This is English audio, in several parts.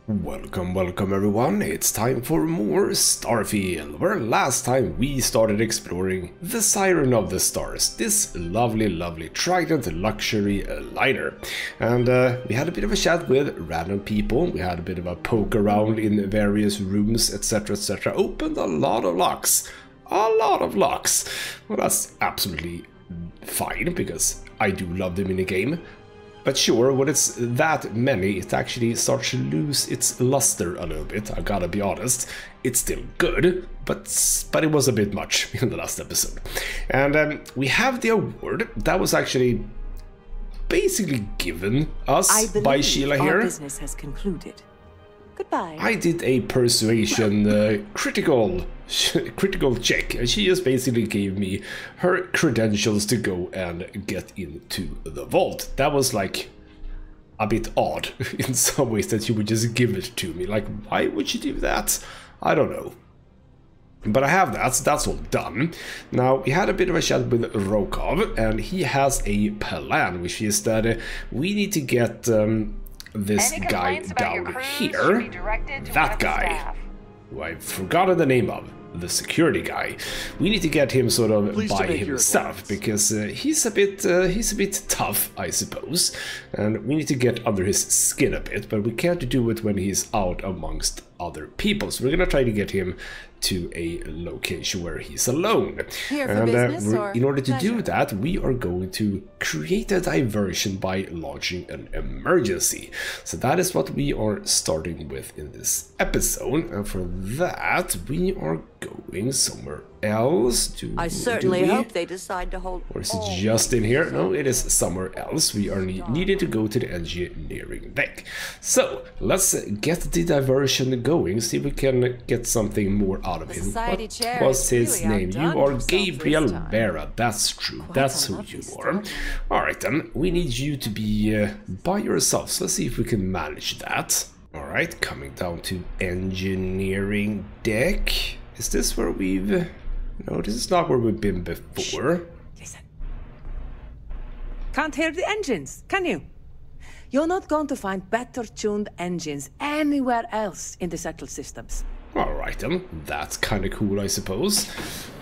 Welcome everyone, it's time for more Starfield, where last time we started exploring the Siren of the Stars, this lovely Trident luxury liner. And we had a bit of a chat with random people, we had a bit of a poke around in various rooms, etc, opened a lot of locks. Well, that's absolutely fine, because I do love the minigame. But sure, when it's that many, it actually starts to lose its luster a little bit, I gotta be honest. It's still good, but it was a bit much in the last episode. And we have the award that was actually basically given us by Sheila here. Our business has concluded. Goodbye. I did a persuasion critical check, and she just basically gave me her credentials to go and get into the vault. That was like a bit odd in some ways, that she would just give it to me. Like, why would she do that? I don't know. But I have that, so that's all done. Now, we had a bit of a chat with Rokov, and he has a plan, which is that we need to get this guy down here, that guy, who I've forgotten the name of, the security guy. We need to get him sort of by himself, because he's a bit tough, I suppose, and we need to get under his skin a bit, but we can't do it when he's out amongst other people, so we're gonna try to get him to a location where he's alone. And in order to do that, we are going to create a diversion by launching an emergency. So that is what we are starting with in this episode, and for that we are going somewhere else. I certainly hope they decide to hold. Or is it just in here? No, it is somewhere else. We are needed to go to the engineering deck. So let's get the diversion going, see if we can get something more out of him. What was his name? You are Gabriel Vera. That's true. That's who you are. Alright then, we need you to be by yourself. So let's see if we can manage that. Alright, coming down to engineering deck. Is this where we've... No, this is not where we've been before. Listen. Can't hear the engines, can you? You're not going to find better tuned engines anywhere else in the settled systems. Alright then, that's kind of cool, I suppose.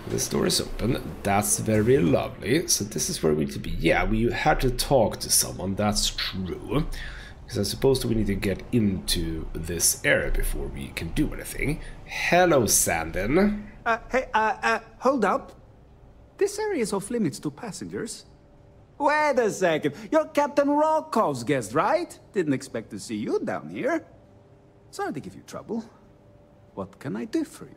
This door is open, that's very lovely. So this is where we need to be. Yeah, we had to talk to someone, that's true. Because I suppose we need to get into this area before we can do anything. Hello, Sandin. Hey, hold up. This area is off limits to passengers. Wait a second. You're Captain Rokov's guest, right? Didn't expect to see you down here. Sorry to give you trouble. What can I do for you?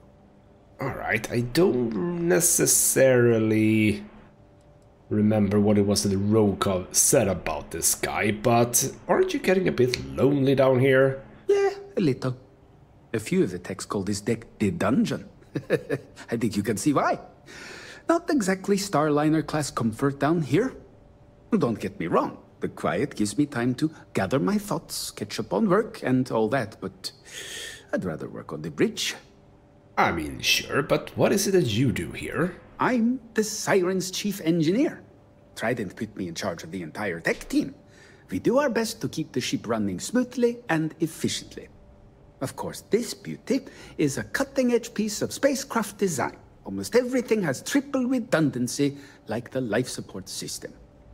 Alright, I don't necessarily remember what it was that Rokov said about this guy, but aren't you getting a bit lonely down here? Yeah, a little. A few of the techs call this deck the dungeon. I think you can see why. Not exactly Starliner class comfort down here. Don't get me wrong, the quiet gives me time to gather my thoughts, catch up on work and all that, but I'd rather work on the bridge. I mean, sure, but what is it that you do here? I'm the Siren's chief engineer. Trident put me in charge of the entire tech team. We do our best to keep the ship running smoothly and efficiently. Of course, this beauty is a cutting-edge piece of spacecraft design. Almost everything has triple redundancy, like the life support system.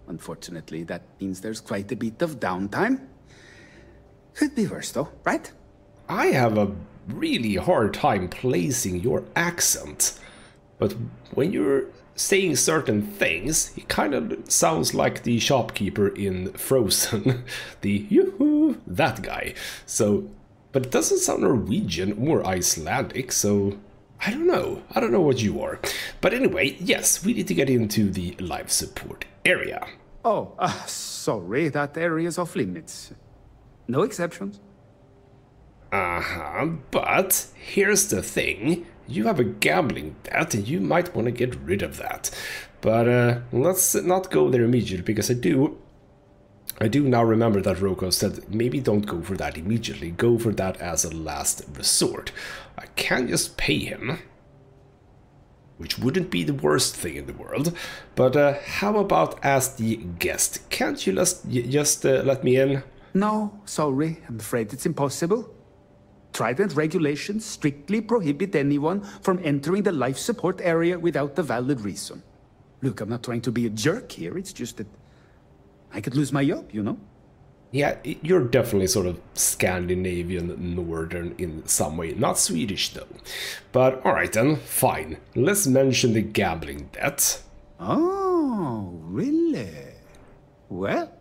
Unfortunately, that means there's quite a bit of downtime. Could be worse though, right? I have a really hard time placing your accent. But when you're saying certain things, it kind of sounds like the shopkeeper in Frozen. The yoo-hoo, that guy. So, but it doesn't sound Norwegian or Icelandic, so I don't know. I don't know what you are. But anyway, yes, we need to get into the life support area. Oh, sorry, that area is off limits. No exceptions. But here's the thing. You have a gambling debt and you might want to get rid of that. But let's not go there immediately, because I do now remember that Rokov said maybe don't go for that immediately, go for that as a last resort. I can just pay him, which wouldn't be the worst thing in the world, but how about as the guest? Can't you just let me in? No, sorry, I'm afraid it's impossible. Trident regulations strictly prohibit anyone from entering the life support area without a valid reason. Look, I'm not trying to be a jerk here, it's just that I could lose my job, you know? Yeah, you're definitely sort of Scandinavian northern in some way. Not Swedish, though. But alright then, fine. Let's mention the gambling debt. Oh, really? Well,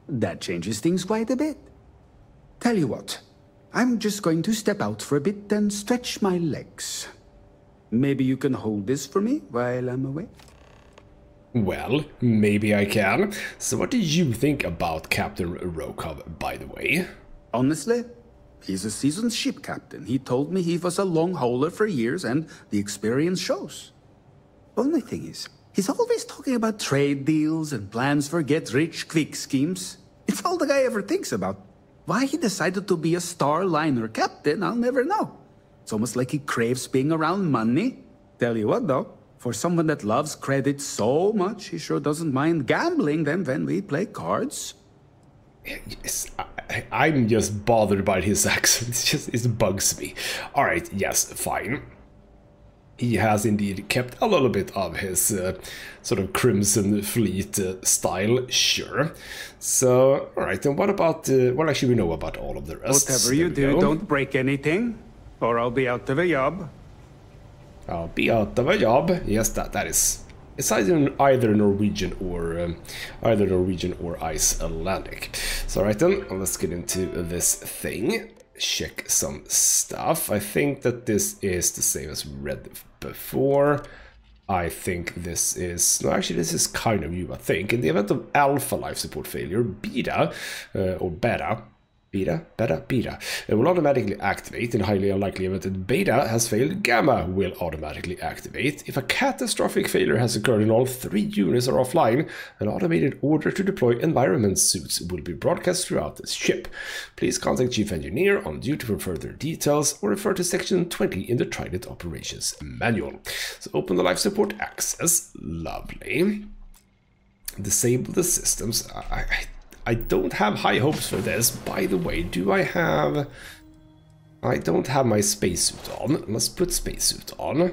that changes things quite a bit. Tell you what, I'm just going to step out for a bit and stretch my legs. Maybe you can hold this for me while I'm away? Well, maybe I can. So what did you think about Captain Rokov, by the way? Honestly, he's a seasoned ship captain. He told me he was a long hauler for years and the experience shows. Only thing is, he's always talking about trade deals and plans for get-rich-quick schemes. It's all the guy ever thinks about. Why he decided to be a star liner captain, I'll never know. It's almost like he craves being around money. Tell you what, though, for someone that loves credit so much, he sure doesn't mind gambling them when we play cards. Yes, I'm just bothered by his accent. It bugs me. Alright, yes, fine. He has indeed kept a little bit of his sort of Crimson Fleet style, sure. So, alright, and what about, what actually we know about all of the rest? Whatever you do, don't break anything, or I'll be out of a job. I'll be out of a job. Yes, that is. It's either Norwegian or Icelandic. So, alright then, let's get into this thing. Check some stuff. I think that this is the same as we read before. I think this is... No, actually, this is kind of new, I think. In the event of alpha life support failure, beta, or beta, it will automatically activate. In highly unlikely event that beta has failed, gamma will automatically activate. If a catastrophic failure has occurred and all 3 units are offline, an automated order to deploy environment suits will be broadcast throughout the ship. Please contact Chief Engineer on duty for further details or refer to Section 20 in the Trident Operations Manual. So open the life support access. Lovely. Disable the systems. I don't have high hopes for this. By the way, do I have... I don't have my spacesuit on. Let's put spacesuit on.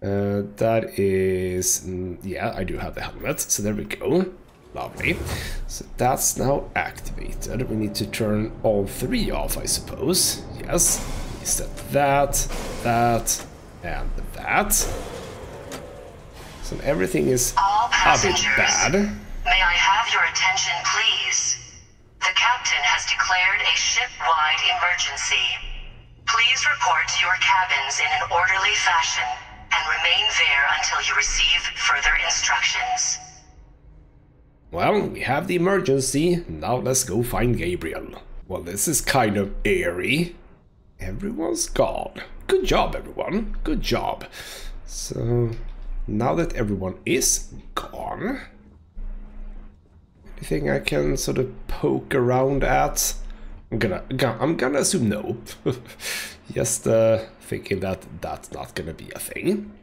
That is... Yeah, I do have the helmet. So there we go. Lovely. So that's now activated. We need to turn all 3 off, I suppose. Yes. We set that, that, and that. So everything is a bit bad. May I have your attention, please? The captain has declared a ship-wide emergency. Please report to your cabins in an orderly fashion and remain there until you receive further instructions. Well, we have the emergency. Now let's go find Gabriel. Well, this is kind of airy. Everyone's gone. Good job, everyone. Good job. So, now that everyone is gone... Anything I can sort of poke around at? I'm gonna assume no. Just thinking that that's not gonna be a thing.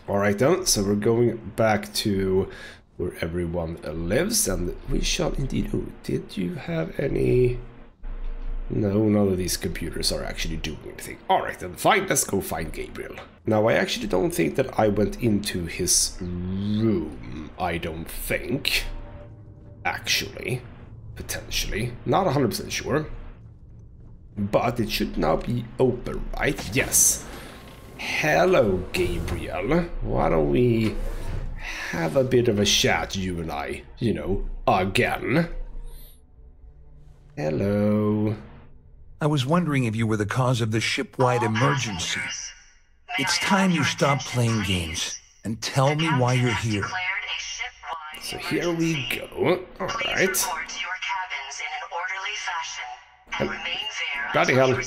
Alright then, so we're going back to where everyone lives, and we shall indeed... Oh, did you have any... No, none of these computers are actually doing anything. Alright then, fine, let's go find Gabriel. Now, I actually don't think that I went into his room, I don't think. Actually, potentially, not 100% sure, but it should now be open, right? Yes. Hello, Gabriel. Why don't we have a bit of a chat, you and I, you know, again. Hello. I was wondering if you were the cause of the ship-wide emergency. It's time you stop playing games and tell me why you're here. So here we go. Alright. Bloody hell.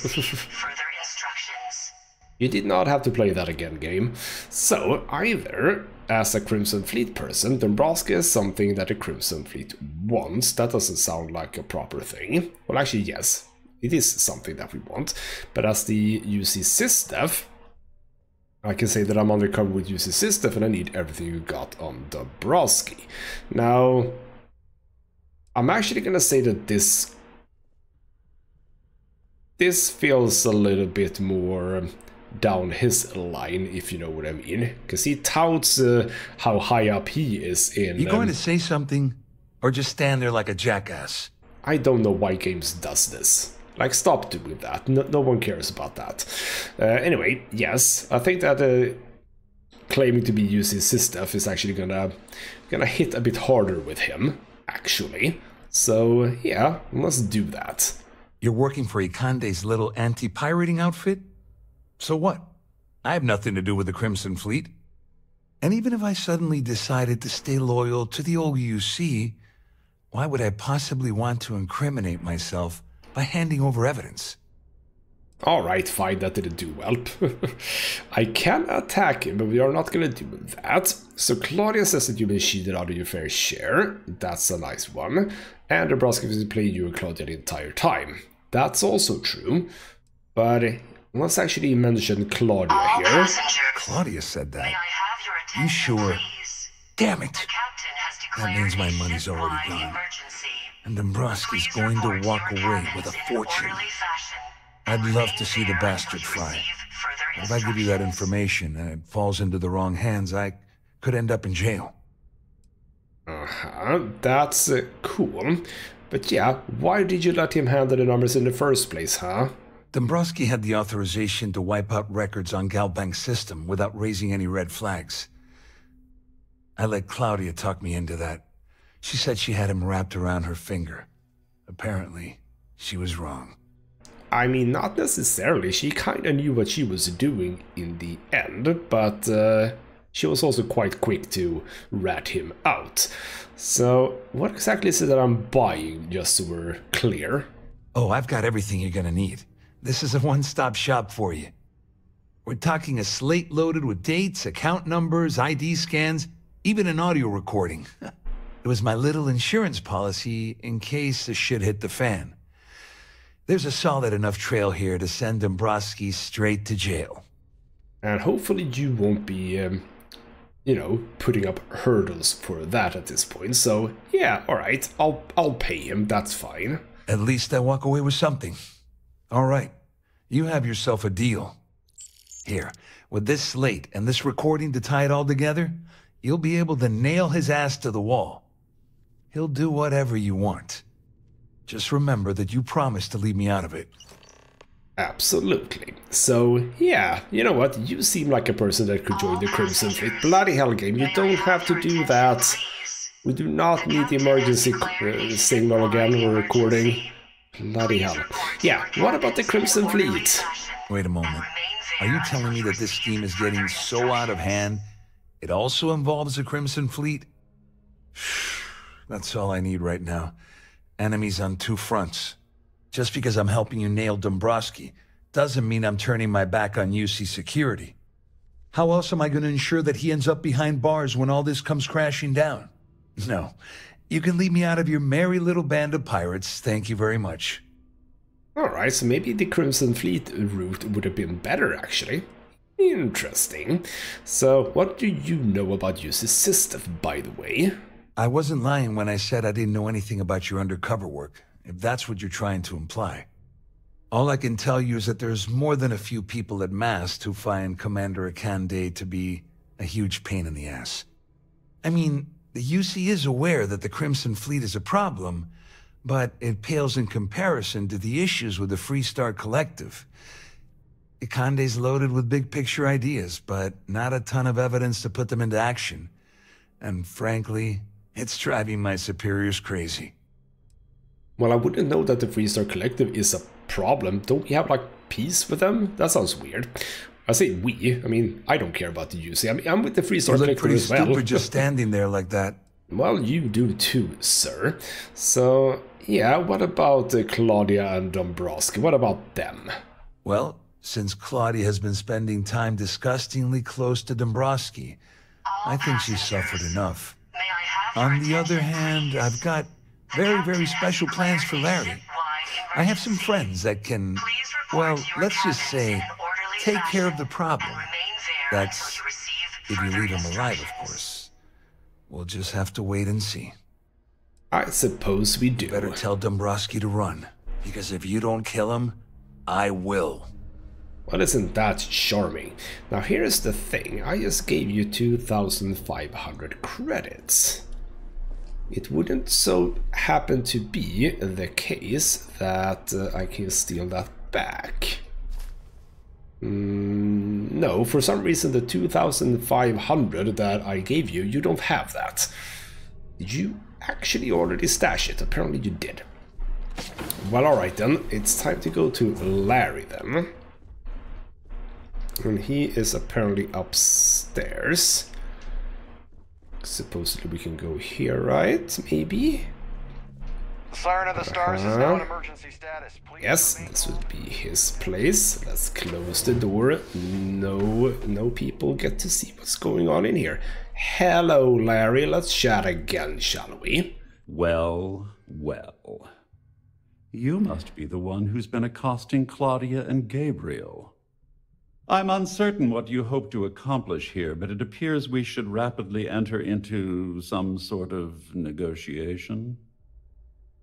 You did not have to play that again, game. So, either, as a Crimson Fleet person, Dombrowski is something that a Crimson Fleet wants. That doesn't sound like a proper thing. Well, actually, yes. It is something that we want. But as the UC Sysdef, I can say that I'm undercover with UC Sysdef and I need everything you got on Dombrowski. Now, I'm actually gonna say that this... this feels a little bit more down his line, if you know what I mean. Because he touts how high up he is in... You going to say something, or just stand there like a jackass? I don't know why games does this. Like, stop doing that. No one cares about that. Anyway, yes, I think that claiming to be UCC stuff is actually gonna hit a bit harder with him, actually. So, yeah, let's do that. You're working for Ikande's little anti-pirating outfit? So what? I have nothing to do with the Crimson Fleet. And even if I suddenly decided to stay loyal to the old UC, why would I possibly want to incriminate myself by handing over evidence? Alright, fine, that didn't do well. I can attack him, but we are not gonna do that. So Claudia says that you've been cheated out of your fair share. That's a nice one. And Dombrowski has been playing you and Claudia the entire time. That's also true. But let's actually mention Claudia here. Claudia said that. You sure? Please. Damn it! The captain has That declared means my a money's already ship-wide gone. emergency. And Dombrowski's Please going report to walk your away cabins with a in an fortune. orderly fashion, I'd and love remain to see the there bastard until you fly. receive further But if I give you that instructions. information and it falls into the wrong hands, I could end up in jail. That's cool. But yeah, why did you let him handle the numbers in the first place, huh? Dombrowski had the authorization to wipe out records on Galbank's system without raising any red flags. I let Claudia talk me into that. She said she had him wrapped around her finger. Apparently, she was wrong. I mean, not necessarily. She kinda knew what she was doing in the end, but she was also quite quick to rat him out. So, what exactly is it that I'm buying, just so we're clear? Oh, I've got everything you're gonna need. This is a one-stop shop for you. We're talking a slate loaded with dates, account numbers, ID scans, even an audio recording. It was my little insurance policy in case the shit hit the fan. There's a solid enough trail here to send Dombrowski straight to jail. And hopefully you won't be, you know, putting up hurdles for that at this point. So, yeah, alright, I'll pay him, that's fine. At least I walk away with something. All right, you have yourself a deal. Here, with this slate and this recording to tie it all together, you'll be able to nail his ass to the wall. He'll do whatever you want. Just remember that you promised to leave me out of it. Absolutely. So, yeah, you know what? You seem like a person that could join the Crimson Fleet. Bloody hell, game, you don't have to do that. We do not need the emergency signal again or recording. Bloody hell. Yeah, what about the Crimson Fleet? Wait a moment. Are you telling me that this scheme is getting so out of hand, it also involves the Crimson Fleet? That's all I need right now. Enemies on two fronts. Just because I'm helping you nail Dombrowski doesn't mean I'm turning my back on UC security. How else am I going to ensure that he ends up behind bars when all this comes crashing down? No. You can leave me out of your merry little band of pirates, thank you very much. Alright, so maybe the Crimson Fleet route would have been better, actually. Interesting. So, what do you know about UCC stuff, by the way? I wasn't lying when I said I didn't know anything about your undercover work, if that's what you're trying to imply. All I can tell you is that there's more than a few people at Mast who find Commander Ikande to be a huge pain in the ass. I mean, the UC is aware that the Crimson Fleet is a problem, but it pales in comparison to the issues with the Freestar Collective. Ikande's loaded with big-picture ideas, but not a ton of evidence to put them into action. And frankly, it's driving my superiors crazy. Well, I wouldn't know that the Freestar Collective is a problem. Don't we have, like, peace with them? That sounds weird. I say we. I mean, I don't care about the UC. I mean, I'm with the Freestar Collective pretty as well. stupid just standing there like that. Well, you do too, sir. So, yeah, what about Claudia and Dombrowski? What about them? Well, since Claudia has been spending time disgustingly close to Dombrowski, I think she's suffered enough. On the other hand, I've got very, very special plans for Larry. I have some friends that can, well, let's just say, take care of the problem. That's if you leave him alive, of course. We'll just have to wait and see. I suppose we do. Better tell Dombrowski to run, because if you don't kill him, I will. Well, isn't that charming? Now here's the thing, I just gave you 2,500 credits. It wouldn't so happen to be the case that I can steal that back. No, for some reason the 2,500 that I gave you, you don't have that. Did you actually already stash it? Apparently you did. Well, alright then, it's time to go to Larry then. And he is apparently upstairs. Supposedly we can go here, right? Maybe? Siren of the Stars is now in emergency status. Please yes, this would be his place. Let's close the door. No people get to see what's going on in here. Hello, Larry. Let's chat again, shall we? Well, well. You must be the one who's been accosting Claudia and Gabriel. I'm uncertain what you hope to accomplish here, but it appears we should rapidly enter into some sort of negotiation.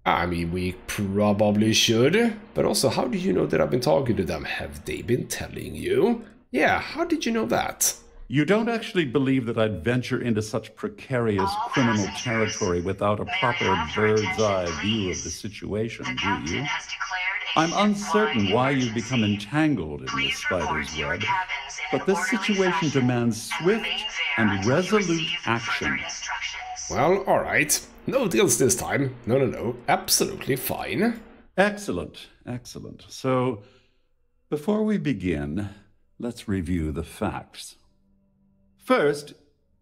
I mean, we probably should. But also, how do you know that I've been talking to them? Have they been telling you? Yeah, how did you know that? You don't actually believe that I'd venture into such precarious criminal territory without a proper bird's-eye view of the situation, do you? I'm uncertain why you've become entangled in this spider's web, but this situation demands swift and resolute action. Well, alright. No deals this time. No. Absolutely fine. Excellent, excellent. So, before we begin, let's review the facts. First,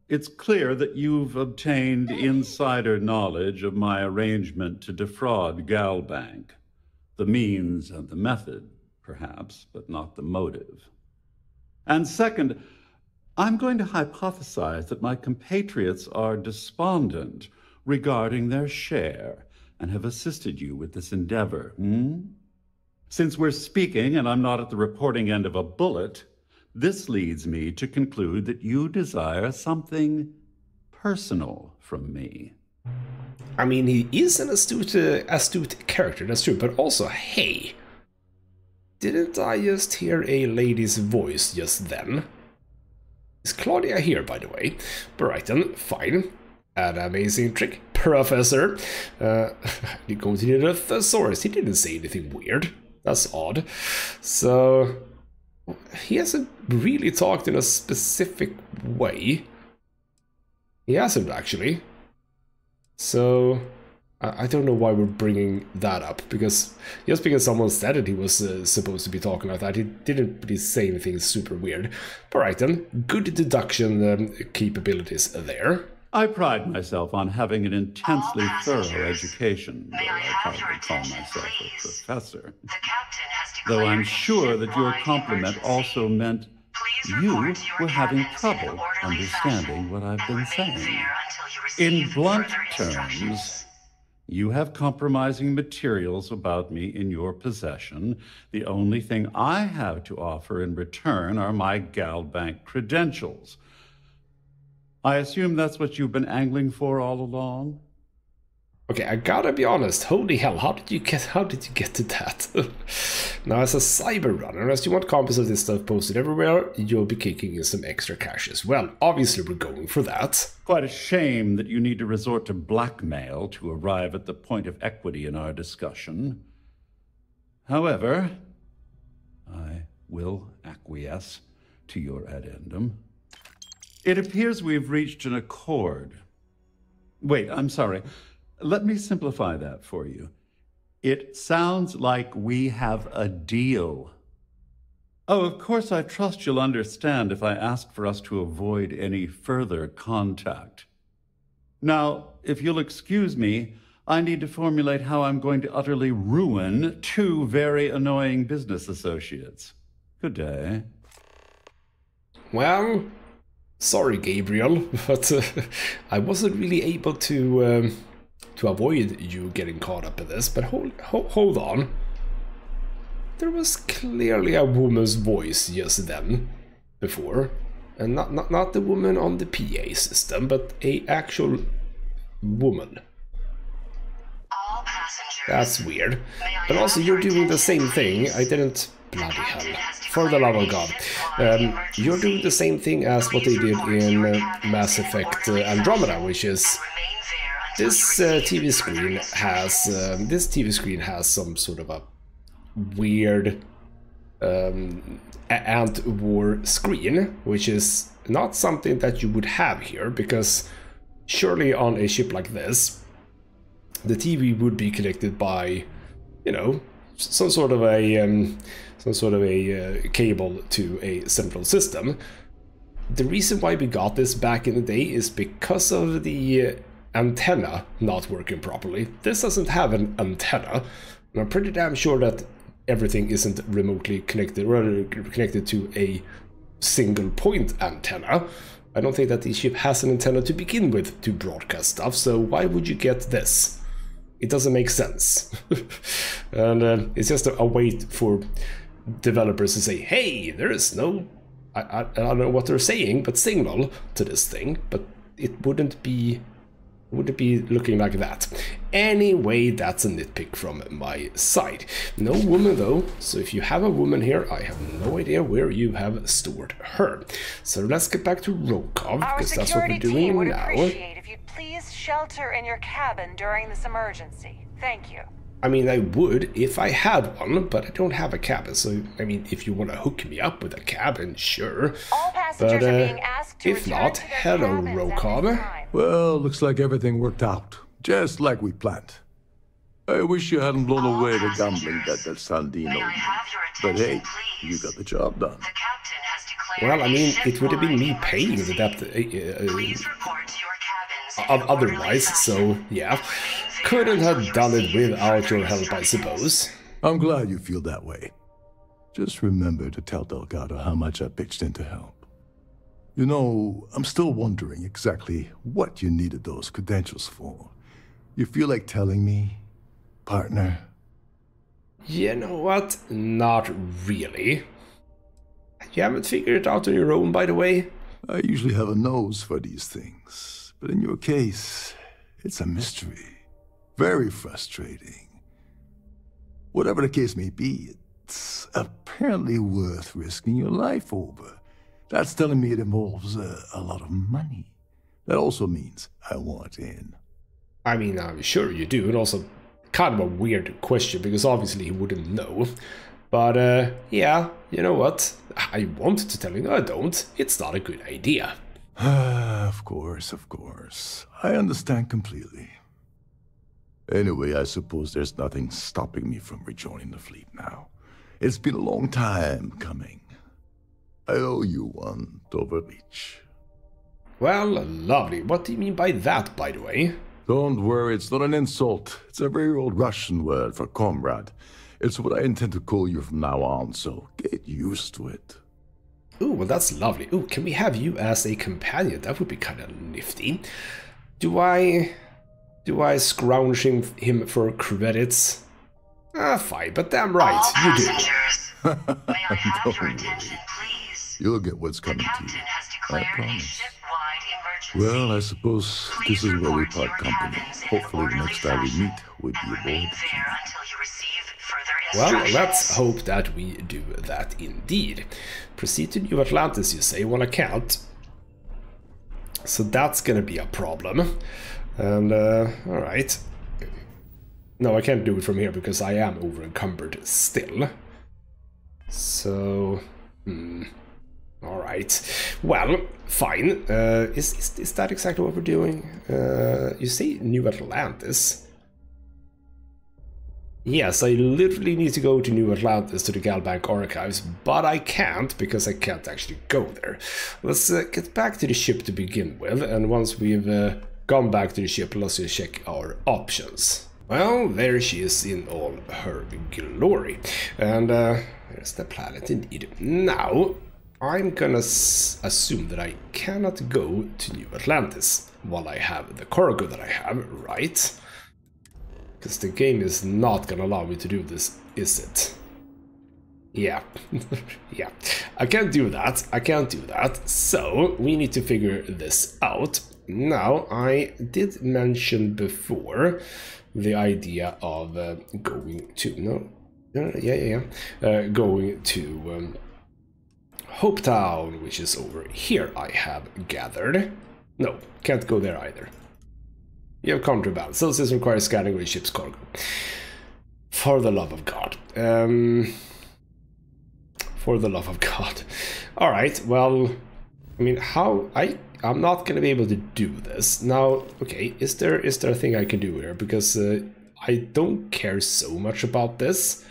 it's clear that you've obtained insider knowledge of my arrangement to defraud Galbank. The means and the method, perhaps, but not the motive. And second, I'm going to hypothesize that my compatriots are despondent regarding their share and have assisted you with this endeavor. Since we're speaking and I'm not at the reporting end of a bullet, this leads me to conclude that you desire something personal from me. I mean, he is an astute character, that's true, but also, hey, didn't I just hear a lady's voice just then? Is Claudia here, by the way? But right then, fine. An amazing trick, Professor. You go to the thesaurus, he didn't say anything weird. That's odd. So, he hasn't really talked in a specific way. He hasn't, actually. So, I don't know why we're bringing that up, because just because someone said it he was supposed to be talking like that, he didn't really say anything super weird. But right then, good deduction capabilities there. I pride myself on having an intensely thorough education, though I hardly call myself a professor. Though I'm sure that your compliment also meant you were having trouble understanding what I've been saying. In blunt terms, you have compromising materials about me in your possession. The only thing I have to offer in return are my Galbank credentials. I assume that's what you've been angling for all along? Okay, I gotta be honest, holy hell, how did you get to that? Now, as a cyber runner, as you want copies of this stuff posted everywhere, you'll be kicking in some extra cash as well. Obviously, we're going for that. Quite a shame that you need to resort to blackmail to arrive at the point of equity in our discussion. However, I will acquiesce to your addendum. It appears we've reached an accord. Wait, I'm sorry. Let me simplify that for you. It sounds like we have a deal. Oh, of course, I trust you'll understand if I ask for us to avoid any further contact. Now, if you'll excuse me, I need to formulate how I'm going to utterly ruin two very annoying business associates. Good day. Well, sorry, Gabriel, but I wasn't really able to avoid you getting caught up in this, but hold on. There was clearly a woman's voice just then, before, and not the woman on the PA system, but a actual woman. All passengers That's weird. But also, you're doing the same thing. I didn't... Bloody hell. For the love of God. You're doing the same thing as what they did in Mass Effect Andromeda, which is... This TV screen has some sort of a weird ant war screen, which is not something that you would have here, because surely on a ship like this, the TV would be connected by, you know, some sort of a cable to a central system. The reason why we got this back in the day is because of the antenna not working properly. This doesn't have an antenna, and I'm pretty damn sure that everything isn't remotely connected, rather connected to a single point antenna. I don't think that the ship has an antenna to begin with to broadcast stuff, so why would you get this? It doesn't make sense. And it's just a way for developers to say, hey, there is no, I don't know what they're saying, but signal to this thing, but it wouldn't be looking like that. Anyway, that's a nitpick from my side. No woman though, so if you have a woman here, I have no idea where you have stored her. So let's get back to Rokov, because that's what we're doing would now. Appreciate if you'd please shelter in your cabin during this emergency. Thank you. I mean, I would if I had one, but I don't have a cabin, so, I mean, if you want to hook me up with a cabin, sure. All passengers are being asked to if return not, to their hello, cabins at this Rokov. time. Well, looks like everything worked out, just like we planned. I wish you hadn't blown away the gambling debt that Sandino owed me. But hey, you got the job done. The captain has declared Well, I mean, it would have been me ship-wide paying the debt Please report to your cabins in an orderly otherwise, fashion. so yeah. Couldn't have done it without your help, I suppose. I'm glad you feel that way. Just remember to tell Delgado how much I pitched in to help. You know, I'm still wondering exactly what you needed those credentials for. You feel like telling me, partner? You know what? Not really. You haven't figured it out on your own, by the way? I usually have a nose for these things, but in your case, it's a mystery. Very frustrating. Whatever the case may be, it's apparently worth risking your life over. That's telling me it involves a lot of money. That also means I want in. I mean, I'm sure you do, and also kind of a weird question, because obviously he wouldn't know. But, yeah, you know what? I want to tell you, no, I don't. It's not a good idea. Of course, of course. I understand completely. Anyway, I suppose there's nothing stopping me from rejoining the fleet now. It's been a long time coming. I owe you one, Overreach. Well, lovely. What do you mean by that, by the way? Don't worry, it's not an insult. It's a very old Russian word for comrade. It's what I intend to call you from now on, so get used to it. Ooh, well, that's lovely. Ooh, can we have you as a companion? That would be kind of nifty. Do I scrounge him for credits? Ah, fine, but damn right, All you do. passengers, may I have your Don't attention, worry. please? You'll get what's The coming to captain you. has I declared a promise. ship-wide emergency. Well, I suppose Please this is where we report to part your company. cabins in an Hopefully the orderly next time we fashion, meet, we'll be and aboard. remain there until you receive further Well, instructions. let's hope that we do that indeed. Proceed to New Atlantis, you say? Well, I can't. So that's gonna be a problem. And, alright. No, I can't do it from here because I am over encumbered still. So, alright. Well, fine. Is that exactly what we're doing? You say New Atlantis? Yes, I literally need to go to New Atlantis to the Galbank archives, but I can't because I can't actually go there. Let's get back to the ship to begin with, and once we've gone back to the ship, let's just check our options. Well, there she is in all her glory. And there's the planet indeed. Now, I'm gonna assume that I cannot go to New Atlantis while I have the cargo that I have, right? Because the game is not gonna allow me to do this, is it? Yeah. Yeah. I can't do that. I can't do that. So, we need to figure this out. Now, I did mention before the idea of going to going to Hope Town, which is over here. I have gathered. No, can't go there either. You have contraband. So this requires scanning with ship's cargo. For the love of God. For the love of God. Alright, well, I mean, I'm not gonna be able to do this. Now, okay, is there a thing I can do here? Because I don't care so much about this.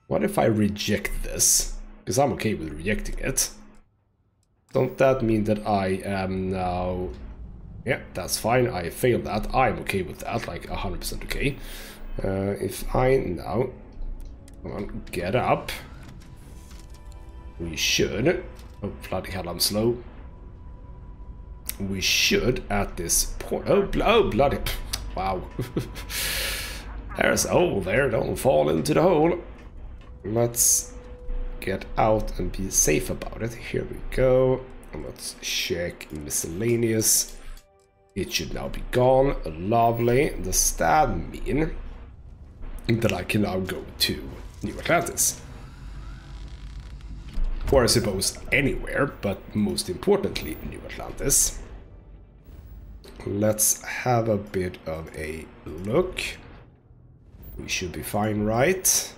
What if I reject this? Because I'm okay with rejecting it. Don't that mean that I am now... Yeah, that's fine, I failed that. I'm okay with that, like 100% okay. If I now... Come on, get up. We should... Oh, bloody hell, I'm slow. We should, at this point... Oh, bloody... Wow. There's a hole there, don't fall into the hole. Let's get out and be safe about it. Here we go. Let's check miscellaneous. It should now be gone. Lovely. Does that mean that I can now go to New Atlantis? Or I suppose anywhere, but most importantly New Atlantis. Let's have a bit of a look. We should be fine, right?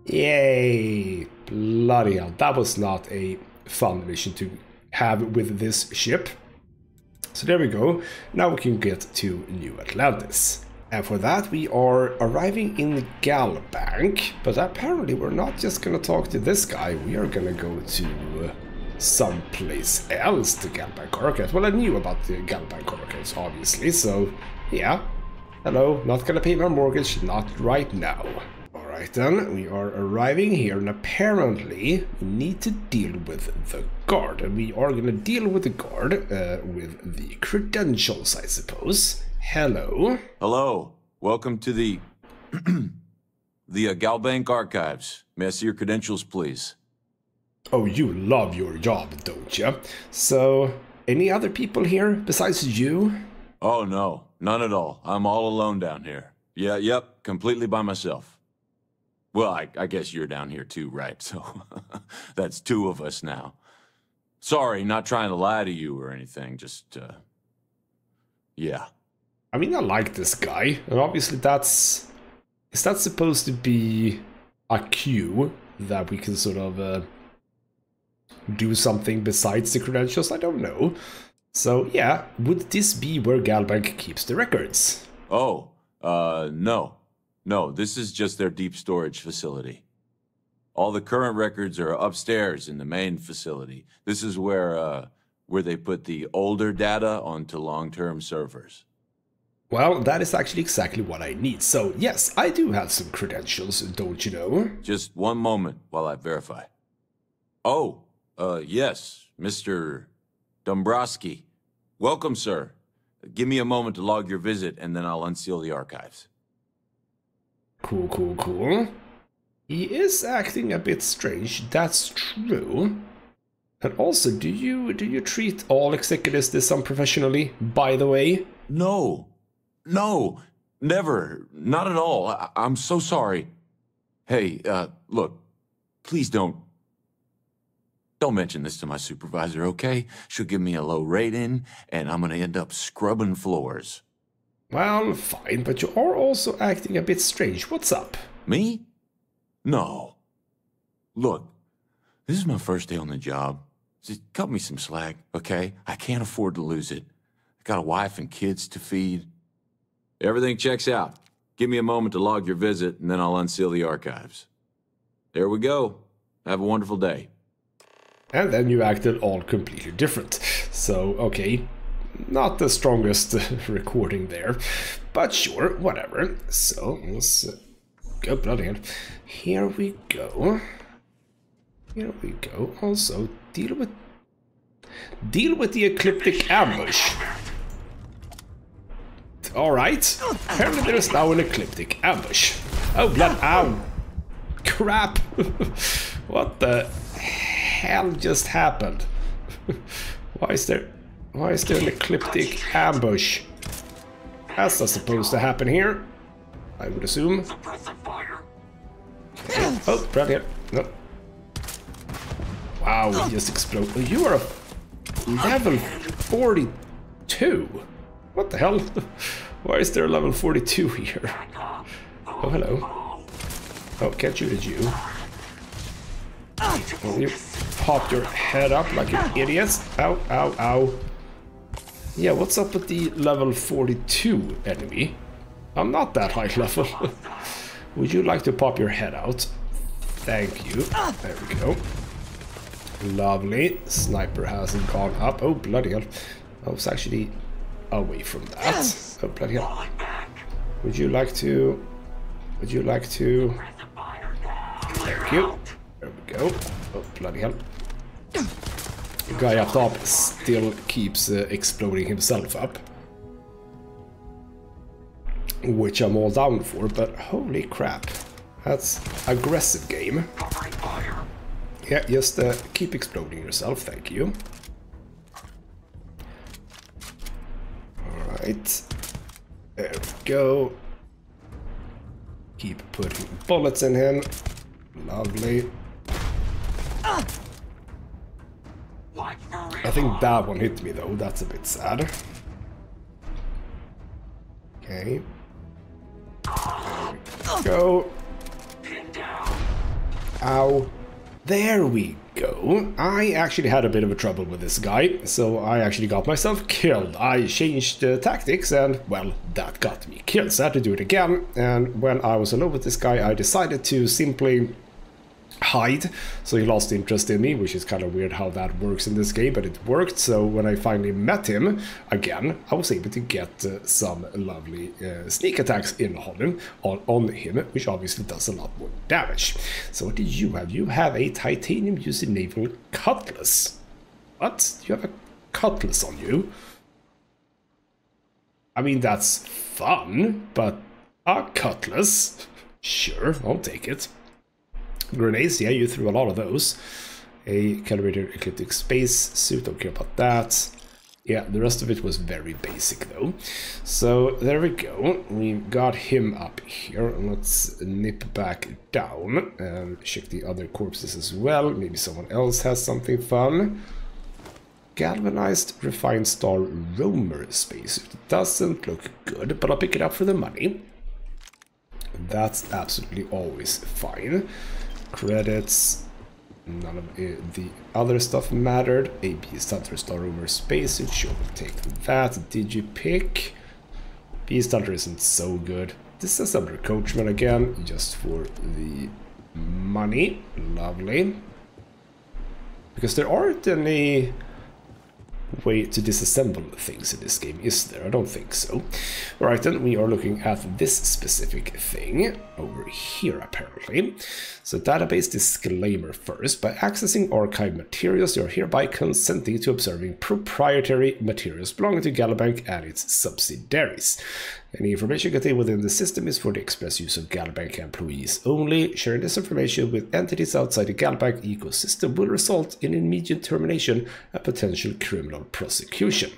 Yay! Bloody hell, that was not a fun mission to have with this ship. So there we go. Now we can get to New Atlantis. And for that we are arriving in Galbank, but apparently we're not just gonna talk to this guy, we are gonna go to someplace else, the Galbank Archives. Well, I knew about the Galbank Archives, obviously, so yeah. Hello, not gonna pay my mortgage, not right now. Alright then, we are arriving here, and apparently we need to deal with the guard. And we are gonna deal with the guard with the credentials, I suppose. Hello. Hello. Welcome to the Galbank Archives. May I see your credentials, please? Oh, you love your job, don't you? So, any other people here besides you? Oh, no. None at all. I'm all alone down here. Yep. Completely by myself. Well, I guess you're down here too, right? So, that's two of us now. Sorry, not trying to lie to you or anything. Just, yeah. I mean, I like this guy, and obviously that's... Is that supposed to be a cue that we can sort of do something besides the credentials? I don't know. So, yeah, would this be where Galbank keeps the records? Oh, no. No, this is just their deep storage facility. All the current records are upstairs in the main facility. This is where they put the older data onto long-term servers. Well, that is actually exactly what I need. So, yes, I do have some credentials, don't you know? Just one moment while I verify. Oh, yes, Mr. Dombrowski. Welcome, sir. Give me a moment to log your visit, and then I'll unseal the archives. Cool. He is acting a bit strange, that's true. And also, do you treat all executives this unprofessionally, by the way? No, never. Not at all. I'm so sorry. Hey, look, please don't mention this to my supervisor, okay? She'll give me a low rating, and I'm gonna end up scrubbing floors. Well, fine, but you are also acting a bit strange. What's up? Me? No. Look, this is my first day on the job. Just cut me some slack, okay? I can't afford to lose it. I got a wife and kids to feed. Everything checks out. Give me a moment to log your visit, and then I'll unseal the archives. There we go. Have a wonderful day. And then you acted all completely different. So, okay, not the strongest recording there, but sure, whatever. So, let's go, bloody hell. Here we go. Also, deal with the ecliptic ambush. Alright, apparently there is now an ecliptic ambush. Oh, blood, ow. Crap. What the hell just happened? Why is there an ecliptic ambush? That's not supposed to happen here. I would assume. Okay. Oh, right here. No. Wow, he just exploded. Oh, you are a level 42. What the hell? Why is there a level 42 here? Oh, hello. Oh, can't shoot at you. Oh, you popped your head up like an idiot. Ow, ow, ow. Yeah, what's up with the level 42 enemy? I'm not that high level. Would you like to pop your head out? Thank you. There we go. Lovely. Sniper hasn't gone up. Oh, bloody hell. I was actually away from that. Oh, bloody hell. Would you like to... Would you like to... Thank you. There we go. Oh, bloody hell. The guy up top still keeps exploding himself up. Which I'm all down for, but holy crap. That's aggressive game. Yeah, just keep exploding yourself, thank you. Alright. There we go. Keep putting bullets in him. Lovely. I think that one hit me though, that's a bit sad. Okay. There we go. Ow. There we go. I actually had a bit of a trouble with this guy, so I actually got myself killed. I changed tactics and, well, that got me killed, so I had to do it again. And when I was alone with this guy, I decided to simply hide, so he lost interest in me, which is kind of weird how that works in this game, but it worked. So when I finally met him again, I was able to get some lovely sneak attacks in on him, which obviously does a lot more damage. So what did you have? You have a titanium using naval cutlass. What? You have a cutlass on you? I mean, that's fun, but a cutlass? Sure, I'll take it. Grenades, yeah, you threw a lot of those. A calibrated ecliptic space suit, don't care about that. Yeah, the rest of it was very basic though. So there we go. We got him up here. Let's nip back down and check the other corpses as well. Maybe someone else has something fun. Galvanized refined star roamer space. It doesn't look good, but I'll pick it up for the money. That's absolutely always fine. Credits, none of the other stuff mattered. A Beast Hunter Star Roamer spacesuit, sure, we'll take that. Digipick. Beast Hunter isn't so good. This is under Coachman again, just for the money. Lovely. Because there aren't any way to disassemble things in this game, is there? I don't think so. Alright then, we are looking at this specific thing over here apparently. So database disclaimer first. By accessing archive materials, you are hereby consenting to observing proprietary materials belonging to Galabank and its subsidiaries. Any information contained within the system is for the express use of Galabank employees only. Sharing this information with entities outside the Galabank ecosystem will result in immediate termination and potential criminal prosecution.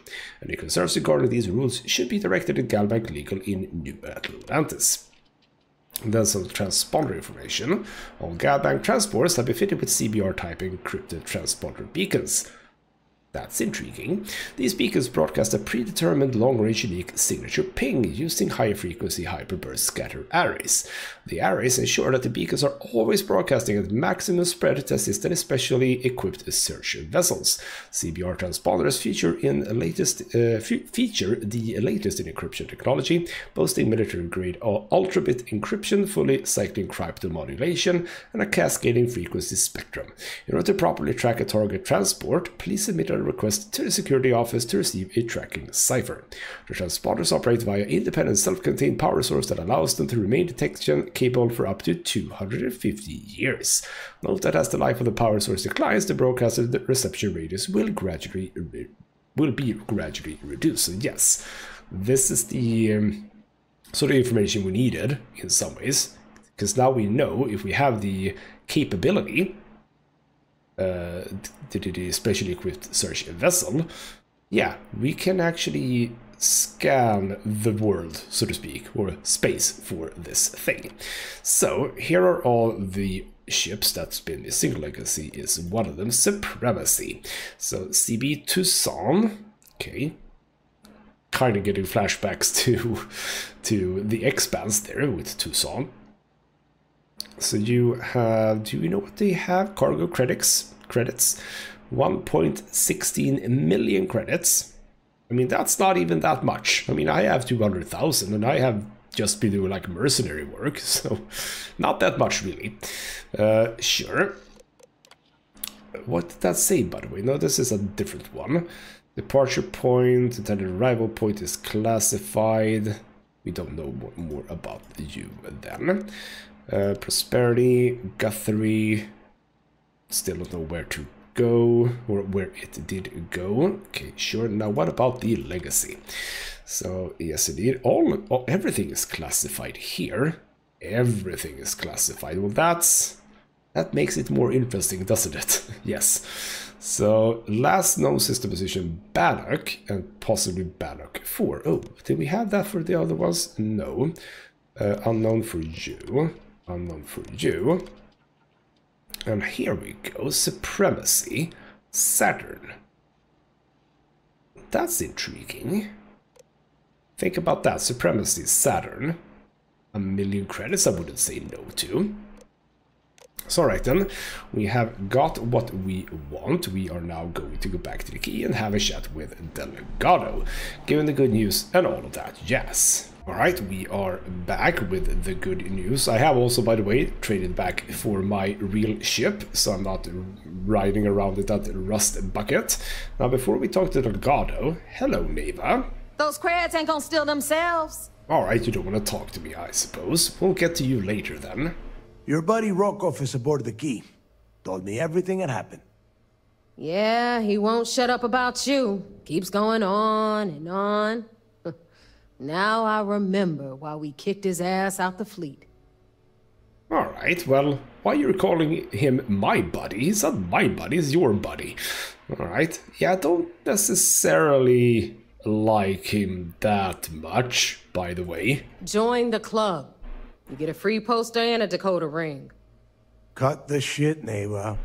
Any concerns regarding these rules should be directed to Galabank Legal in New Atlantis. And then some transponder information. All Galabank transporters have been fitted with CBR-type encrypted transponder beacons. That's intriguing. These beacons broadcast a predetermined long-range unique signature ping using high-frequency hyperburst scatter arrays. The arrays ensure that the beacons are always broadcasting at maximum spread to assist any specially equipped search vessels. CBR transponders feature the latest in encryption technology, boasting military-grade ultra-bit encryption, fully cycling cryptomodulation, and a cascading frequency spectrum. In order to properly track a target transport, please submit a request to the security office to receive a tracking cipher. The transponders operate via independent self-contained power source that allows them to remain detection capable for up to 250 years. Note that as the life of the power source declines, the broadcasted reception radius will be gradually reduced. So yes, this is the sort of information we needed in some ways, because now we know if we have the capability the specially equipped search vessel, yeah, we can actually scan the world, so to speak, or space for this thing. So here are all the ships that's been missing. Legacy is one of them. Supremacy. So CB Tucson. Okay. Kind of getting flashbacks to the Expanse there with Tucson. So you have, do you know what they have? Cargo credits. 1.16 million credits. I mean, that's not even that much. I mean, I have 200,000 and I have just been doing like mercenary work, so not that much really. Sure. What did that say, by the way? No, this is a different one. Departure point, intended arrival point is classified. We don't know more about you then. Prosperity, Guthrie, still don't know where to go, or where it did go. Okay, sure. Now what about the legacy? So yes, indeed, everything is classified here. Everything is classified. Well, that makes it more interesting, doesn't it? Yes. So last known system position Bannock, and possibly Bannock 4. Oh, did we have that for the other ones? No. Unknown for you. Unknown for you. And here we go. Supremacy. Saturn. That's intriguing. Think about that. Supremacy. Saturn. 1 million credits I wouldn't say no to. So alright then, we have got what we want. We are now going to go back to the key and have a chat with Delgado, given the good news and all of that jazz. Alright, we are back with the good news. I have also, by the way, traded back for my real ship, so I'm not riding around with that rust bucket. Now before we talk to Delgado, hello Neva. Those creds ain't gonna steal themselves. Alright, you don't want to talk to me, I suppose. We'll get to you later then. Your buddy Rokov is aboard the key. Told me everything that happened. Yeah, he won't shut up about you. Keeps going on and on. Now I remember why we kicked his ass out the fleet. Alright, well, why you're calling him my buddy? He's not my buddy, he's your buddy. Alright, yeah, I don't necessarily like him that much, by the way. Join the club. You get a free poster and a Dakota ring. Cut the shit, Neva.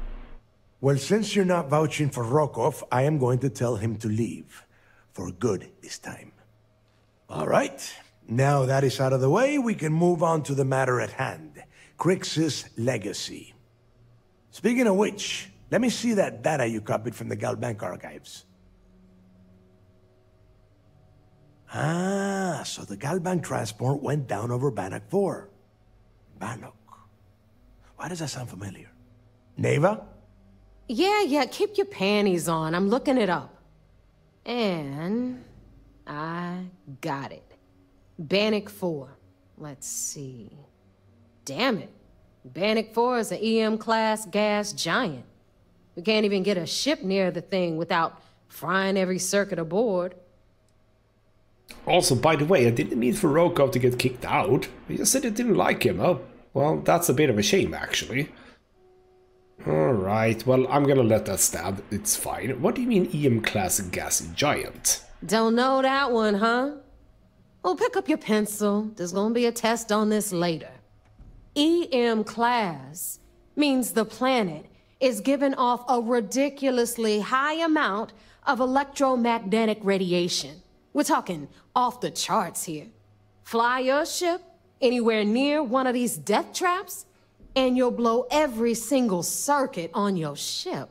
Well, since you're not vouching for Rokov, I am going to tell him to leave. For good this time. All right. Now that is out of the way, we can move on to the matter at hand. Crix's legacy. Speaking of which, let me see that data you copied from the Galbank archives. Ah, so the Galbank transport went down over Bannock 4. Bannock. Why does that sound familiar? Neva? Yeah, keep your panties on. I'm looking it up. And I got it. Bannock 4. Let's see. Damn it. Bannock 4 is an EM-class gas giant. We can't even get a ship near the thing without frying every circuit aboard. Also, by the way, I didn't mean for Rokov to get kicked out. I just said I didn't like him. Oh, well, that's a bit of a shame, actually. Alright, well, I'm gonna let that stand. It's fine. What do you mean EM-class gas giant? Don't know that one, huh? Well, pick up your pencil. There's gonna be a test on this later. EM-class means the planet is giving off a ridiculously high amount of electromagnetic radiation. We're talking off the charts here. Fly your ship anywhere near one of these death traps, and you'll blow every single circuit on your ship.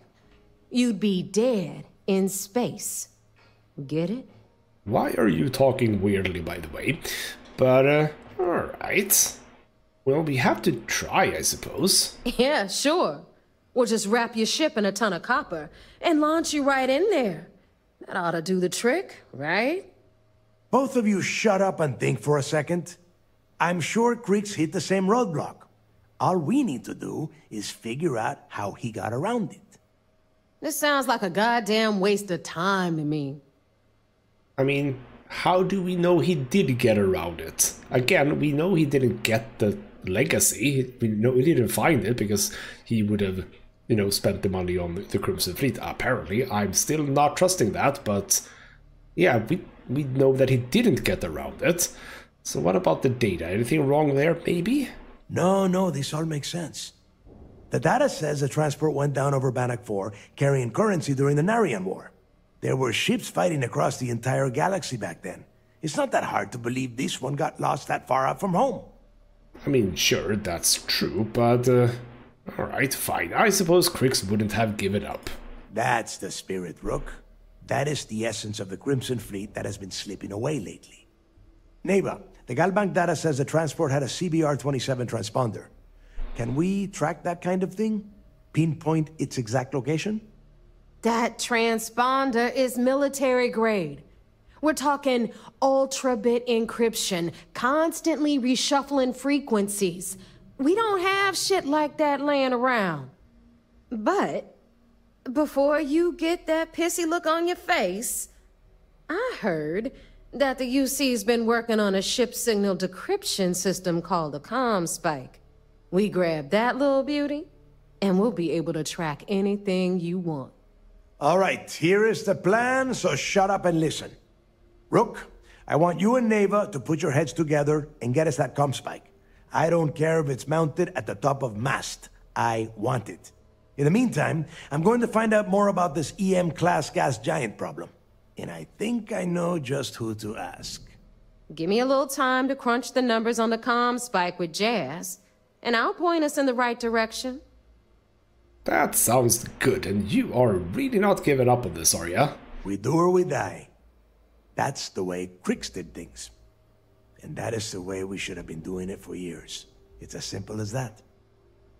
You'd be dead in space. Get it? Why are you talking weirdly, by the way? But, alright. Well, we have to try, I suppose. Yeah, sure. We'll just wrap your ship in a ton of copper and launch you right in there. That ought to do the trick, right? Both of you shut up and think for a second. I'm sure Creeks hit the same roadblock. All we need to do is figure out how he got around it. This sounds like a goddamn waste of time to me. I mean, how do we know he did get around it? Again, we know he didn't get the legacy. We know he didn't find it because he would have, you know, spent the money on the Crimson Fleet. Apparently, I'm still not trusting that, but yeah, we know that he didn't get around it. So what about the data? Anything wrong there, maybe? No, this all makes sense. The data says the transport went down over Bannock 4, carrying currency during the Narian War. There were ships fighting across the entire galaxy back then. It's not that hard to believe this one got lost that far out from home. I mean, sure, that's true, but... alright, fine. I suppose Crix wouldn't have given up. That's the spirit, Rook. That is the essence of the Crimson Fleet that has been slipping away lately. Neva, the Galbank data says the transport had a CBR-27 transponder. Can we track that kind of thing? Pinpoint its exact location? That transponder is military grade. We're talking ultra-bit encryption, constantly reshuffling frequencies. We don't have shit like that laying around. But before you get that pissy look on your face, I heard that the UC's been working on a ship signal decryption system called the ComSpike. We grab that little beauty, and we'll be able to track anything you want. All right, here is the plan, so shut up and listen. Rook, I want you and Neva to put your heads together and get us that ComSpike. I don't care if it's mounted at the top of mast. I want it. In the meantime, I'm going to find out more about this EM-class gas giant problem. And I think I know just who to ask. Give me a little time to crunch the numbers on the ComSpike with Jazz, and I'll point us in the right direction. That sounds good, and you are really not giving up on this, are ya? We do or we die. That's the way Crix did things. And that is the way we should have been doing it for years. It's as simple as that.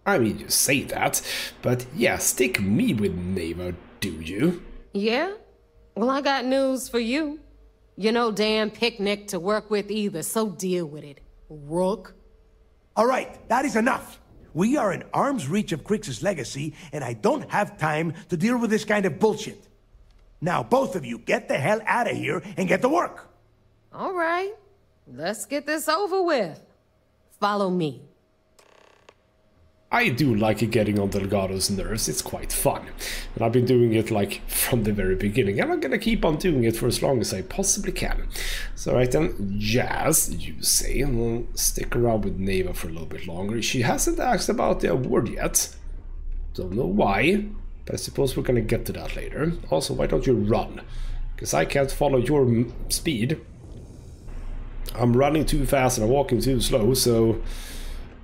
I mean, you say that, but yeah, stick me with Neva, do you? Yeah? Well, I got news for you. You're no damn picnic to work with either, so deal with it, Rook. All right, that is enough. We are in arm's reach of Crix's legacy, and I don't have time to deal with this kind of bullshit. Now, both of you, get the hell out of here and get to work. All right, let's get this over with. Follow me. I do like getting on Delgado's nerves, it's quite fun. And I've been doing it like from the very beginning, and I'm gonna keep on doing it for as long as I possibly can. So right then, Jazz, you say, and we'll stick around with Neva for a little bit longer. She hasn't asked about the award yet. Don't know why, but I suppose we're gonna get to that later. Also, why don't you run? Because I can't follow your speed. I'm running too fast and I'm walking too slow, so...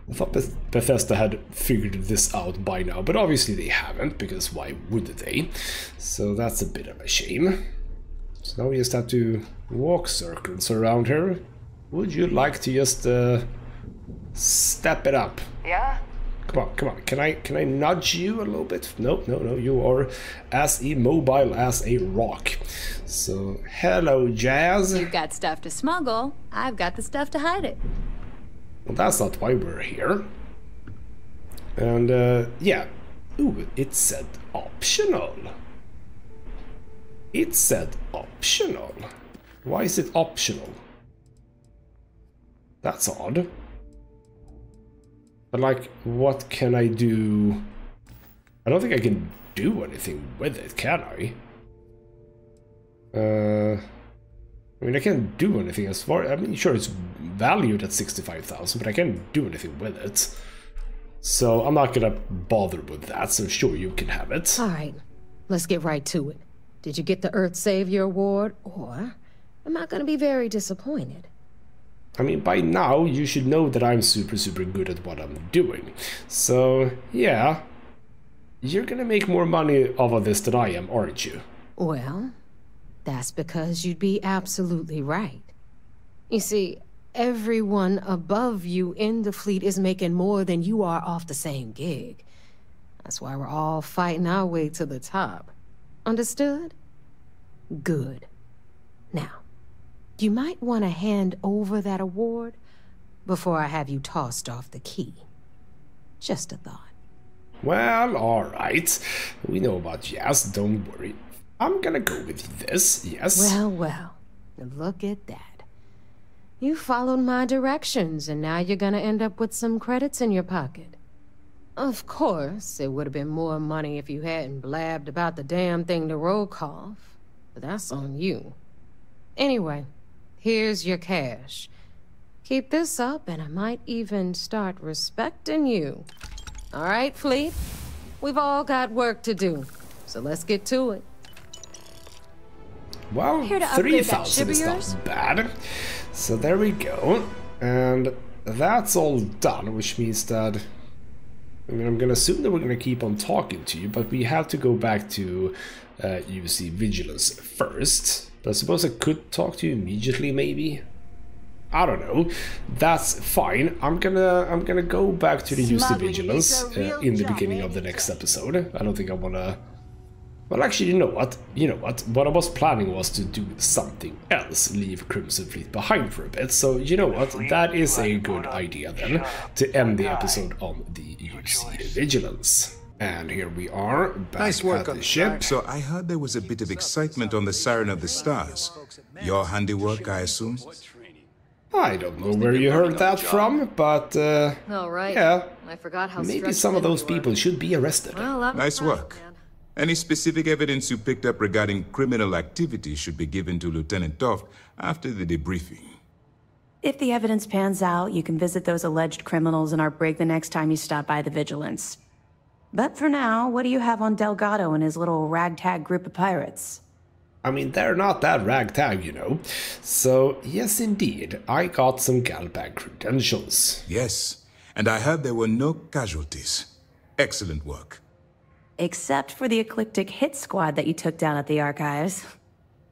I thought Bethesda had figured this out by now, but obviously they haven't, because why would they? So that's a bit of a shame. So now we just have to walk circles around her. Would you like to just step it up? Yeah? Come on. Can I nudge you a little bit? No, you are as immobile as a rock. So, hello, Jazz. You've got stuff to smuggle. I've got the stuff to hide it. Well, that's not why we're here. And, yeah. Ooh, it said optional. It said optional. Why is it optional? That's odd. But, like, what can I do? I don't think I can do anything with it, can I? I mean, I can't do anything as far... I mean, sure, it's valued at 65,000, but I can't do anything with it. So I'm not gonna bother with that, so sure, you can have it. All right, let's get right to it. Did you get the Earth Savior Award, or am I gonna be very disappointed? I mean, by now, you should know that I'm super good at what I'm doing. So, yeah. You're gonna make more money off of this than I am, aren't you? Well... that's because you'd be absolutely right. You see, everyone above you in the fleet is making more than you are off the same gig. That's why we're all fighting our way to the top. Understood? Good. Now, you might want to hand over that award before I have you tossed off the key. Just a thought. Well, alright. We know about Jazz, don't worry. I'm gonna go with this, yes. Well, look at that. You followed my directions, and now you're gonna end up with some credits in your pocket. Of course, it would have been more money if you hadn't blabbed about the damn thing to Rokoff, but that's on you. Anyway, here's your cash. Keep this up and I might even start respecting you. All right, Fleet? We've all got work to do, so let's get to it. Well, 3,000 is not bad. So there we go. And that's all done, which means that... I mean, I'm gonna assume that we're gonna keep on talking to you, but we have to go back to UC Vigilance first. But I suppose I could talk to you immediately, maybe? I don't know. That's fine. I'm gonna go back to the UC Vigilance in the beginning of the next episode. I don't think I wanna... Well, actually, you know what? What I was planning was to do something else, leave Crimson Fleet behind for a bit. So, you know what? That is a good idea then, to end the episode on the UC Vigilance. And here we are, back at the ship. So I heard there was a bit of excitement on the Siren of the Stars. Your handiwork, I assume? I don't know where you heard that from, but oh, right. Yeah, I forgot how maybe some of those people should be arrested. Well, nice work. Any specific evidence you picked up regarding criminal activity should be given to Lieutenant Toft after the debriefing. If the evidence pans out, you can visit those alleged criminals in our brig the next time you stop by the Vigilance. But for now, what do you have on Delgado and his little ragtag group of pirates? I mean, they're not that ragtag, you know. So, yes indeed, I got some Galbag credentials. Yes, and I heard there were no casualties. Excellent work. Except for the eclectic hit squad that you took down at the archives.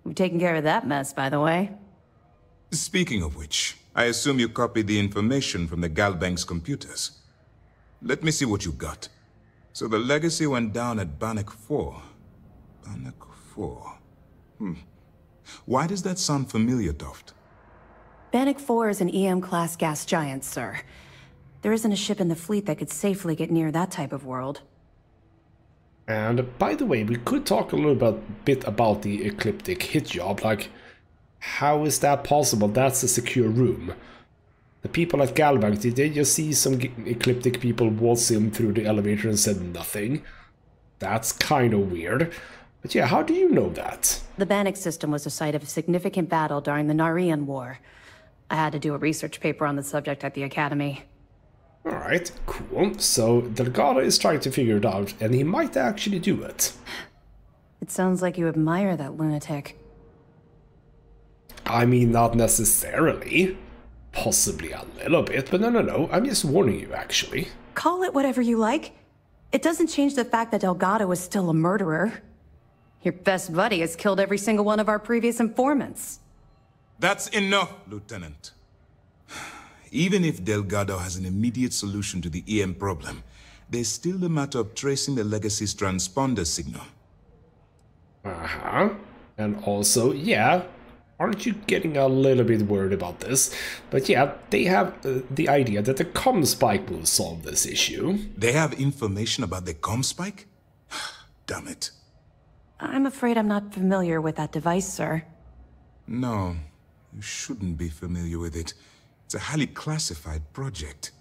We've taken care of that mess, by the way. Speaking of which, I assume you copied the information from the Galbank's computers. Let me see what you got. So the legacy went down at Bannock 4. Bannock 4. Why does that sound familiar, Toft? Bannock 4 is an EM-class gas giant, sir. There isn't a ship in the fleet that could safely get near that type of world. And by the way, we could talk a little bit about the ecliptic hit job, like, how is that possible? That's a secure room. The people at Galbank, did they just see some ecliptic people waltz in through the elevator and said nothing? That's kind of weird. But yeah, how do you know that? The Bannock system was the site of a significant battle during the Narian War. I had to do a research paper on the subject at the Academy. Alright, cool. So Delgado is trying to figure it out, and he might actually do it. It sounds like you admire that lunatic. I mean, not necessarily. Possibly a little bit, but no, I'm just warning you, actually. Call it whatever you like. It doesn't change the fact that Delgado is still a murderer. Your best buddy has killed every single one of our previous informants. That's enough, Lieutenant. Even if Delgado has an immediate solution to the EM problem, there's still the matter of tracing the Legacy's transponder signal. Uh-huh. And also, yeah, aren't you getting a little bit worried about this? But yeah, they have the idea that the comm spike will solve this issue. They have information about the comm spike? Damn it. I'm afraid I'm not familiar with that device, sir. No, you shouldn't be familiar with it. It's a highly classified project.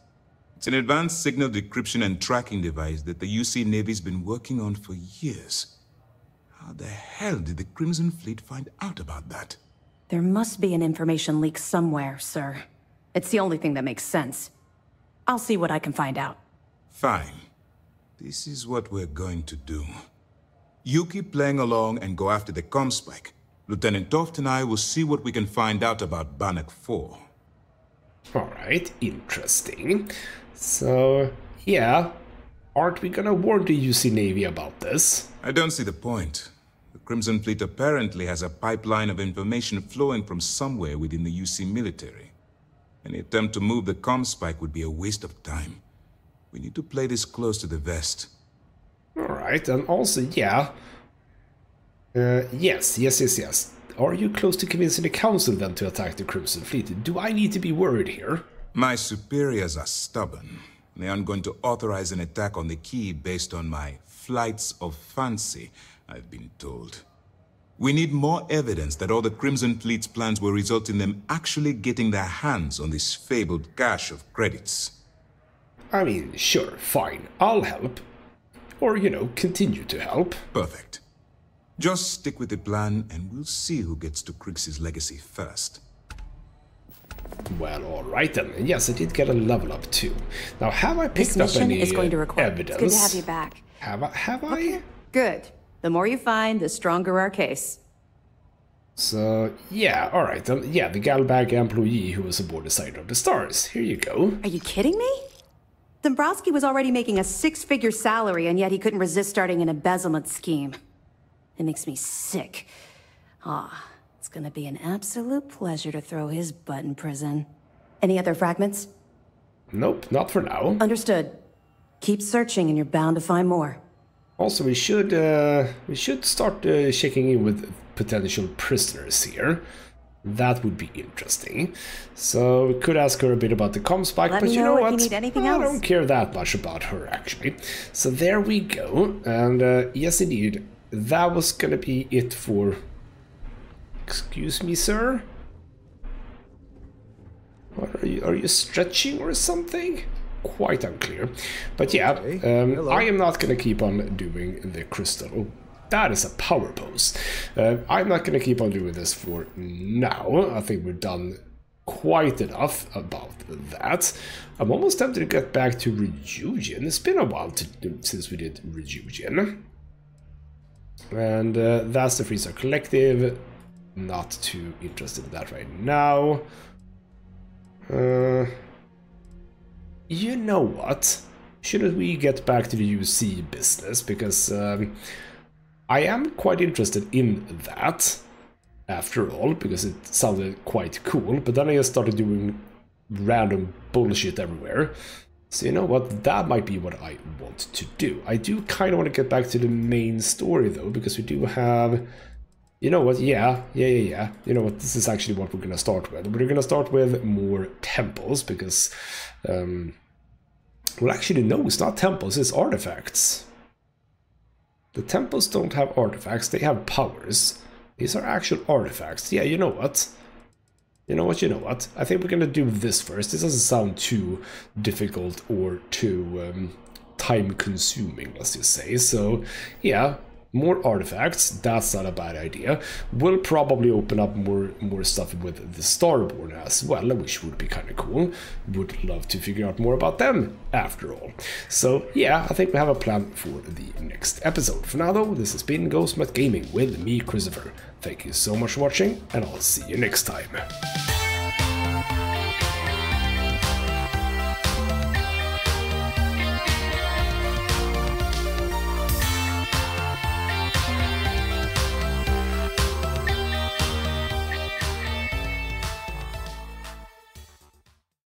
It's an advanced signal decryption and tracking device that the UC Navy's been working on for years. How the hell did the Crimson Fleet find out about that? There must be an information leak somewhere, sir. It's the only thing that makes sense. I'll see what I can find out. Fine. This is what we're going to do. You keep playing along and go after the comm spike. Lieutenant Toft and I will see what we can find out about Bannock 4. Alright, interesting. So, yeah, aren't we gonna warn the UC Navy about this? I don't see the point. The Crimson Fleet apparently has a pipeline of information flowing from somewhere within the UC military. Any attempt to move the comm spike would be a waste of time. We need to play this close to the vest. Alright, and also, yeah. Yes. Are you close to convincing the Council then to attack the Crimson Fleet? Do I need to be worried here? My superiors are stubborn. They aren't going to authorize an attack on the key based on my flights of fancy, I've been told. We need more evidence that all the Crimson Fleet's plans will result in them actually getting their hands on this fabled cache of credits. I mean, sure, fine, I'll help. Or, continue to help. Perfect. Just stick with the plan, and we'll see who gets to Krix's legacy first. Well, alright then. And yes, I did get a level up too. Now, have I picked up any is going to require evidence? It's good to have you back. Have I? Good. The more you find, the stronger our case. So, yeah, alright. Yeah, the Galbag employee who was aboard the Siren of the Stars. Here you go. Are you kidding me? Dombrowski was already making a 6-figure salary, and yet he couldn't resist starting an embezzlement scheme. It makes me sick. It's gonna be an absolute pleasure to throw his butt in prison. Any other fragments? Nope, not for now. Understood. Keep searching and you're bound to find more. Also, we should start checking in with potential prisoners here. That would be interesting. So we could ask her a bit about the comm spike, but you know what? If you need anything I else. don't care that much about her actually. So there we go. And yes, indeed, that was gonna be it for. Excuse me, sir. What are you stretching or something? Quite unclear. But yeah, I am not gonna keep on doing the crystal. Oh, that is a power pose. I'm not gonna keep on doing this for now. I think we're done quite enough about that. I'm almost tempted to get back to Rejugian. It's been a while since we did Rejugian. And that's the Freezer Collective. Not too interested in that right now. You know what? Shouldn't we get back to the UC business? Because I am quite interested in that, after all, because it sounded quite cool. But then I just started doing random bullshit everywhere. So you know what? That might be what I want to do. I do kind of want to get back to the main story, though, because we do have... You know what? Yeah. You know what? This is actually what we're going to start with. We're going to start with more temples because, well, actually, no, it's not temples, it's artifacts. The temples don't have artifacts, they have powers. These are actual artifacts. Yeah, you know what? You know what? I think we're going to do this first. This doesn't sound too difficult or too time-consuming, let's just say. So, yeah. More artifacts, that's not a bad idea. We'll probably open up more stuff with the Starborn as well, which would be kind of cool. Would love to figure out more about them, after all. So yeah, I think we have a plan for the next episode. For now though, this has been ghostmutgaming with me, Christopher. Thank you so much for watching, and I'll see you next time.